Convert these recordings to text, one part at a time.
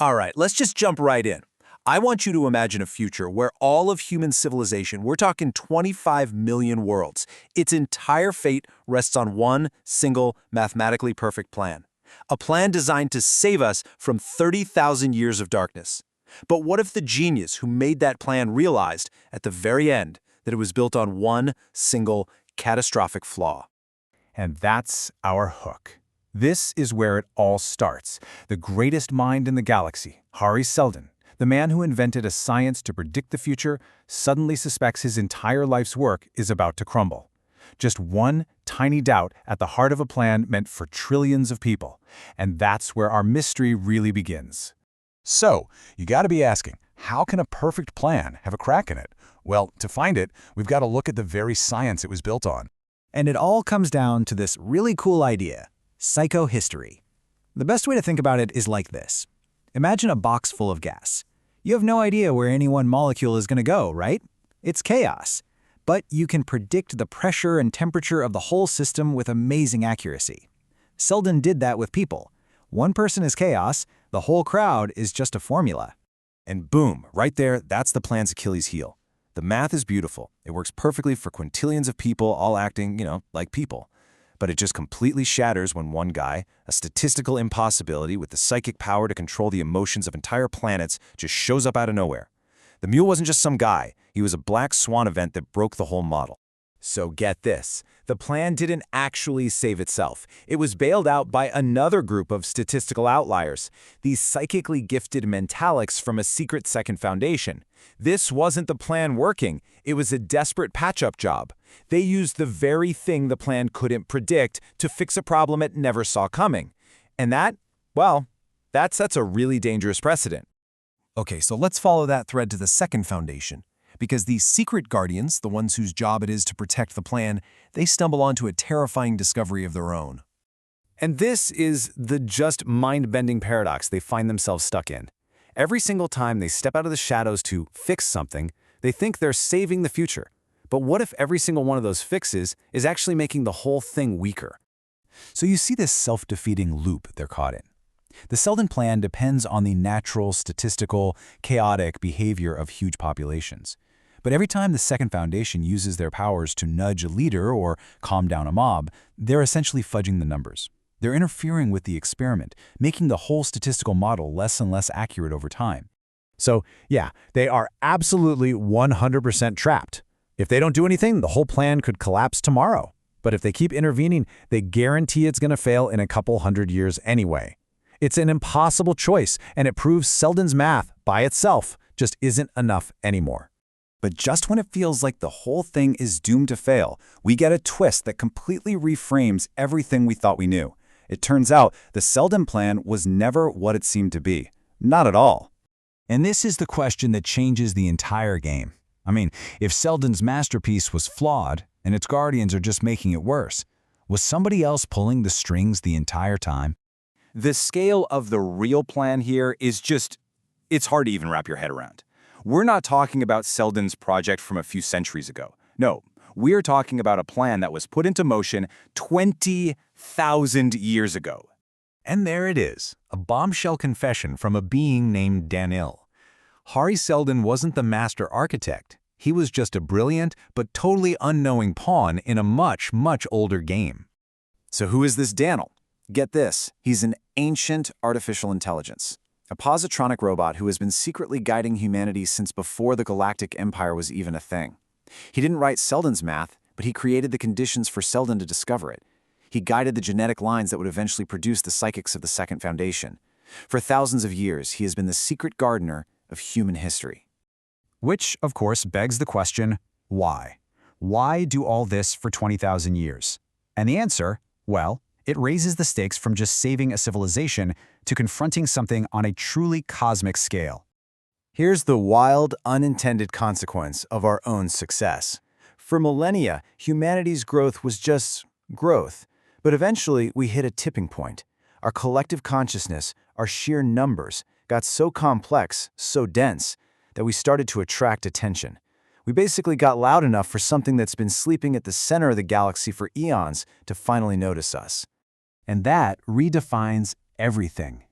All right, let's just jump right in. I want you to imagine a future where all of human civilization, we're talking 25 million worlds, its entire fate rests on one single mathematically perfect plan. A plan designed to save us from 30,000 years of darkness. But what if the genius who made that plan realized, at the very end, that it was built on one single catastrophic flaw? And that's our hook. This is where it all starts. The greatest mind in the galaxy, Hari Seldon, the man who invented a science to predict the future, suddenly suspects his entire life's work is about to crumble. Just one tiny doubt at the heart of a plan meant for trillions of people. And that's where our mystery really begins. So, you got to be asking, how can a perfect plan have a crack in it? Well, to find it, we've got to look at the very science it was built on. And it all comes down to this really cool idea: psychohistory. The best way to think about it is like this. Imagine a box full of gas. You have no idea where any one molecule is going to go, right? It's chaos. But you can predict the pressure and temperature of the whole system with amazing accuracy. Seldon did that with people. One person is chaos, the whole crowd is just a formula. And boom, right there, that's the plan's Achilles heel. The math is beautiful. It works perfectly for quintillions of people all acting, like people. But it just completely shatters when one guy, a statistical impossibility with the psychic power to control the emotions of entire planets, just shows up out of nowhere. The mule wasn't just some guy. He was a black swan event that broke the whole model. So get this. The plan didn't actually save itself. It was bailed out by another group of statistical outliers, these psychically gifted mentalics from a secret second foundation. This wasn't the plan working. It was a desperate patch-up job. They used the very thing the plan couldn't predict to fix a problem it never saw coming. And that sets a really dangerous precedent. Okay, so let's follow that thread to the second foundation. Because these secret guardians, the ones whose job it is to protect the plan, they stumble onto a terrifying discovery of their own. And this is the just mind-bending paradox they find themselves stuck in. Every single time they step out of the shadows to fix something, they think they're saving the future. But what if every single one of those fixes is actually making the whole thing weaker? So you see this self-defeating loop they're caught in. The Seldon Plan depends on the natural, statistical, chaotic behavior of huge populations. But every time the second foundation uses their powers to nudge a leader or calm down a mob, they're essentially fudging the numbers. They're interfering with the experiment, making the whole statistical model less and less accurate over time. So, yeah, they are absolutely 100% trapped. If they don't do anything, the whole plan could collapse tomorrow. But if they keep intervening, they guarantee it's going to fail in a couple hundred years anyway. It's an impossible choice, and it proves Seldon's math, by itself, just isn't enough anymore. But just when it feels like the whole thing is doomed to fail, we get a twist that completely reframes everything we thought we knew. It turns out the Seldon Plan was never what it seemed to be. Not at all. And this is the question that changes the entire game. I mean, if Seldon's masterpiece was flawed, and its guardians are just making it worse, was somebody else pulling the strings the entire time? The scale of the real plan here is it's hard to even wrap your head around. We're not talking about Seldon's project from a few centuries ago. No, we're talking about a plan that was put into motion 20,000 years ago. And there it is, a bombshell confession from a being named Daneel. Hari Seldon wasn't the master architect. He was just a brilliant but totally unknowing pawn in a much, much older game. So who is this Daneel? Get this, he's an ancient artificial intelligence. A positronic robot who has been secretly guiding humanity since before the Galactic Empire was even a thing. He didn't write Seldon's math, but he created the conditions for Seldon to discover it. He guided the genetic lines that would eventually produce the psychics of the Second Foundation. For thousands of years, he has been the secret gardener of human history. Which, of course, begs the question, why? Why do all this for 20,000 years? And the answer, well, it raises the stakes from just saving a civilization to confronting something on a truly cosmic scale. Here's the wild, unintended consequence of our own success. For millennia, humanity's growth was just growth. But eventually, we hit a tipping point. Our collective consciousness, our sheer numbers, got so complex, so dense, that we started to attract attention. We basically got loud enough for something that's been sleeping at the center of the galaxy for eons to finally notice us. And that redefines everything.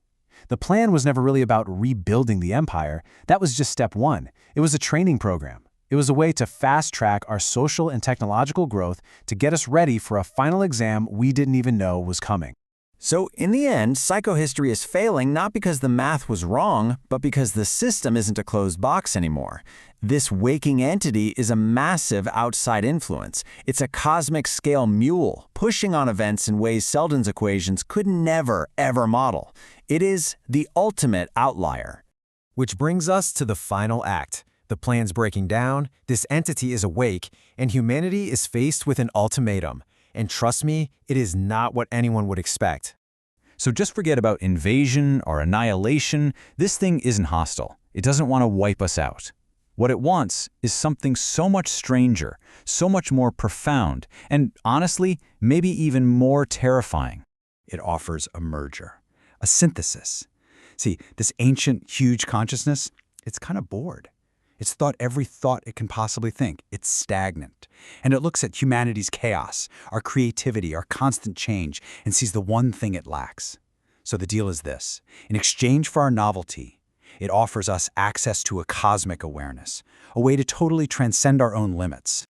The plan was never really about rebuilding the empire. That was just step one. It was a training program. It was a way to fast-track our social and technological growth to get us ready for a final exam we didn't even know was coming. So in the end, psychohistory is failing not because the math was wrong, but because the system isn't a closed box anymore. This waking entity is a massive outside influence. It's a cosmic scale mule, pushing on events in ways Seldon's equations could never, ever model. It is the ultimate outlier. Which brings us to the final act. The plan's breaking down, this entity is awake, and humanity is faced with an ultimatum. And trust me, it is not what anyone would expect. So just forget about invasion or annihilation. This thing isn't hostile. It doesn't want to wipe us out. What it wants is something so much stranger, so much more profound, and honestly, maybe even more terrifying. It offers a merger, a synthesis. See, this ancient, huge consciousness, it's kind of bored. It's thought every thought it can possibly think. It's stagnant. And it looks at humanity's chaos, our creativity, our constant change, and sees the one thing it lacks. So the deal is this. In exchange for our novelty, it offers us access to a cosmic awareness, a way to totally transcend our own limits.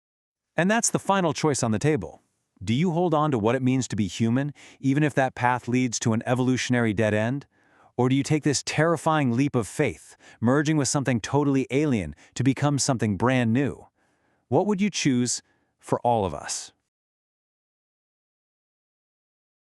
And that's the final choice on the table. Do you hold on to what it means to be human, even if that path leads to an evolutionary dead end? Or do you take this terrifying leap of faith, merging with something totally alien to become something brand new? What would you choose for all of us?